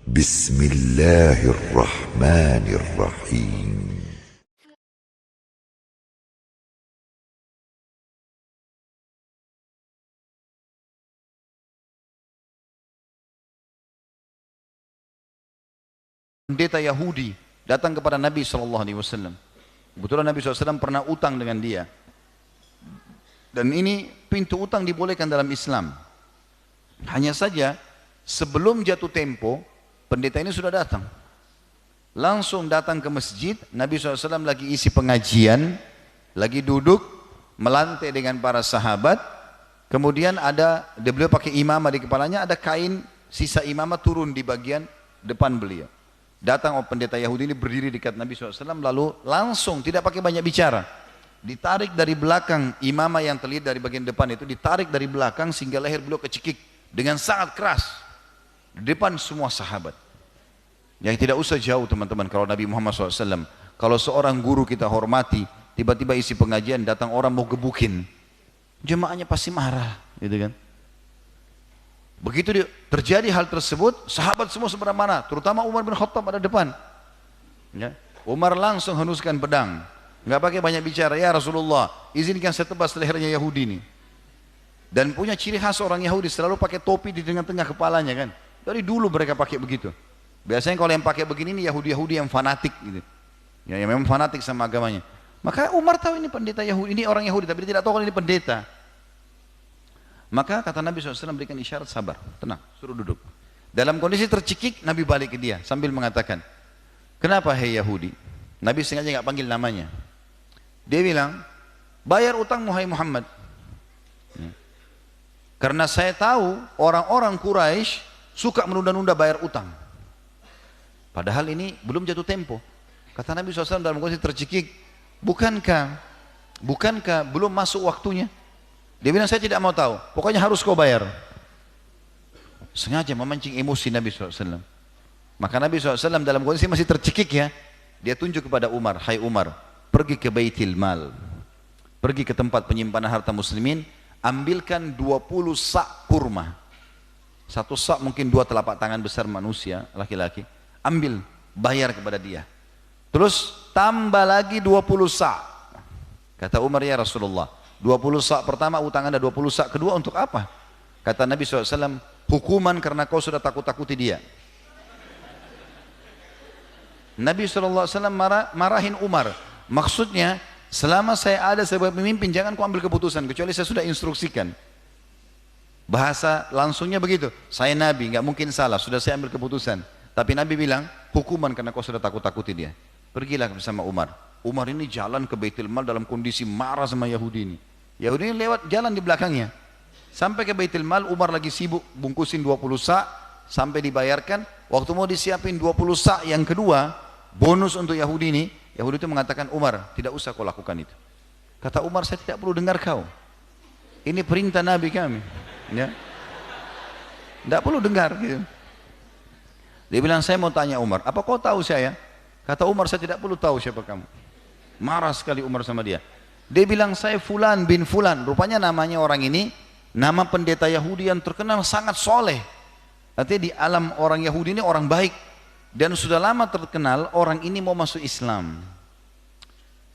Bismillahirrahmanirrahim. Pendeta Yahudi datang kepada Nabi SAW. Kebetulan Nabi SAW pernah utang dengan dia. Dan ini pintu utang dibolehkan dalam Islam. Hanya saja sebelum jatuh tempo, pendeta ini sudah datang. Langsung datang ke masjid, Nabi SAW lagi isi pengajian, lagi duduk, melantai dengan para sahabat. Kemudian beliau pakai imamah di kepalanya, ada kain sisa imamah turun di bagian depan beliau. Datang pendeta Yahudi ini berdiri dekat Nabi SAW, lalu langsung tidak pakai banyak bicara. Ditarik dari belakang imamah yang terlihat dari bagian depan itu, ditarik dari belakang sehingga leher beliau kecekik dengan sangat keras. Di depan semua sahabat. Yang tidak usah jauh teman-teman, kalau Nabi Muhammad SAW, kalau seorang guru kita hormati, tiba-tiba isi pengajian datang orang mau gebukin, jemaahnya pasti marah, gitu kan? Begitu terjadi hal tersebut, sahabat semua seberang mana, terutama Umar bin Khattab ada depan. Ya. Umar langsung henuskan pedang, nggak pakai banyak bicara. Ya Rasulullah, izinkan saya tebas lehernya Yahudi ini. Dan punya ciri khas orang Yahudi, selalu pakai topi di tengah-tengah kepalanya kan. Dari dulu mereka pakai begitu. Biasanya kalau yang pakai begini ini Yahudi-Yahudi yang fanatik gitu. Ya, yang memang fanatik sama agamanya. Maka Umar tahu ini pendeta Yahudi, ini orang Yahudi, tapi dia tidak tahu kalau ini pendeta. Maka kata Nabi SAW berikan isyarat sabar, tenang, suruh duduk. Dalam kondisi tercekik, Nabi balik ke dia sambil mengatakan, kenapa hei Yahudi? Nabi sengaja nggak panggil namanya. Dia bilang, bayar utangmu hai Muhammad. Karena saya tahu orang-orang Quraisy suka menunda-nunda bayar utang. Padahal ini belum jatuh tempo. Kata Nabi SAW dalam kondisi tercekik, bukankah belum masuk waktunya? Dia bilang, saya tidak mau tahu, pokoknya harus kau bayar. Sengaja memancing emosi Nabi SAW. Maka Nabi SAW dalam kondisi masih tercekik ya, dia tunjuk kepada Umar, hai Umar, pergi ke Baitul Mal, pergi ke tempat penyimpanan harta muslimin, ambilkan 20 sak kurma. Satu sak mungkin 2 telapak tangan besar manusia, laki-laki. Ambil, bayar kepada dia. Terus tambah lagi 20 sak. Kata Umar, ya Rasulullah, 20 sak pertama utang Anda, 20 sak kedua untuk apa? Kata Nabi SAW, hukuman karena kau sudah takut-takuti dia. Nabi SAW marahin Umar. Maksudnya, selama saya ada sebagai pemimpin, jangan kau ambil keputusan, kecuali saya sudah instruksikan. Bahasa langsungnya begitu, saya Nabi, nggak mungkin salah, sudah saya ambil keputusan. Tapi Nabi bilang, hukuman karena kau sudah takut-takuti dia. Pergilah bersama Umar. Umar ini jalan ke Baitul Mal dalam kondisi marah sama Yahudi ini. Yahudi ini lewat jalan di belakangnya. Sampai ke Baitul Mal, Umar lagi sibuk bungkusin 20 sak, sampai dibayarkan. Waktu mau disiapin 20 sak yang kedua, bonus untuk Yahudi ini, Yahudi itu mengatakan, Umar, tidak usah kau lakukan itu. Kata Umar, saya tidak perlu dengar kau. Ini perintah Nabi kami. Ya. Tidak perlu dengar. Gitu. Dia bilang, saya mau tanya Umar, apa kau tahu saya? Kata Umar, saya tidak perlu tahu siapa kamu. Marah sekali Umar sama dia. Dia bilang, saya Fulan bin Fulan. Rupanya namanya orang ini, nama pendeta Yahudi yang terkenal sangat soleh. Artinya di alam orang Yahudi ini orang baik. Dan sudah lama terkenal orang ini mau masuk Islam.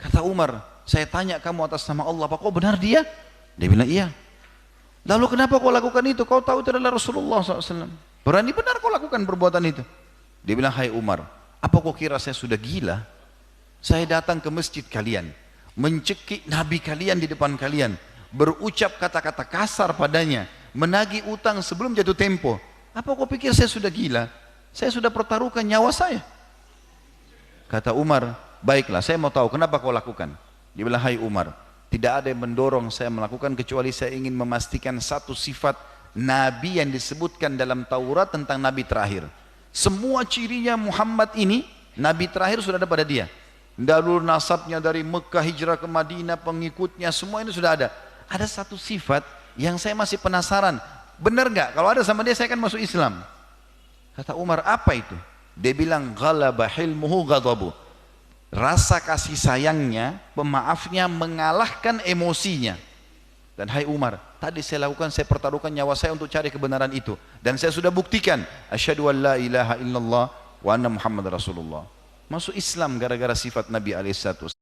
Kata Umar, saya tanya kamu atas nama Allah, apa kau benar dia? Dia bilang, iya. Lalu kenapa kau lakukan itu? Kau tahu itu adalah Rasulullah SAW. Berani benar kau lakukan perbuatan itu? Dia bilang, hai Umar, apa kau kira saya sudah gila? Saya datang ke masjid kalian, mencekik Nabi kalian di depan kalian, berucap kata-kata kasar padanya, menagih utang sebelum jatuh tempo. Apa kau pikir saya sudah gila? Saya sudah pertaruhkan nyawa saya. Kata Umar, baiklah, saya mau tahu kenapa kau lakukan. Dia bilang, hai Umar, tidak ada yang mendorong saya melakukan kecuali saya ingin memastikan satu sifat Nabi yang disebutkan dalam Taurat tentang Nabi terakhir. Semua cirinya Muhammad ini, Nabi terakhir sudah ada pada dia. Dalur nasabnya dari Mekah hijrah ke Madinah, pengikutnya, semua ini sudah ada. Ada satu sifat yang saya masih penasaran. Benar nggak? Kalau ada sama dia saya akan masuk Islam. Kata Umar, apa itu? Dia bilang, ghalaba hilmuhu ghadabu. Rasa kasih sayangnya, pemaafnya mengalahkan emosinya. Dan hai Umar, tadi saya lakukan, saya pertaruhkan nyawa saya untuk cari kebenaran itu. Dan saya sudah buktikan, asyhadu an la ilaha illallah wa anna Muhammad Rasulullah. Masuk Islam gara-gara sifat Nabi alaihissalam.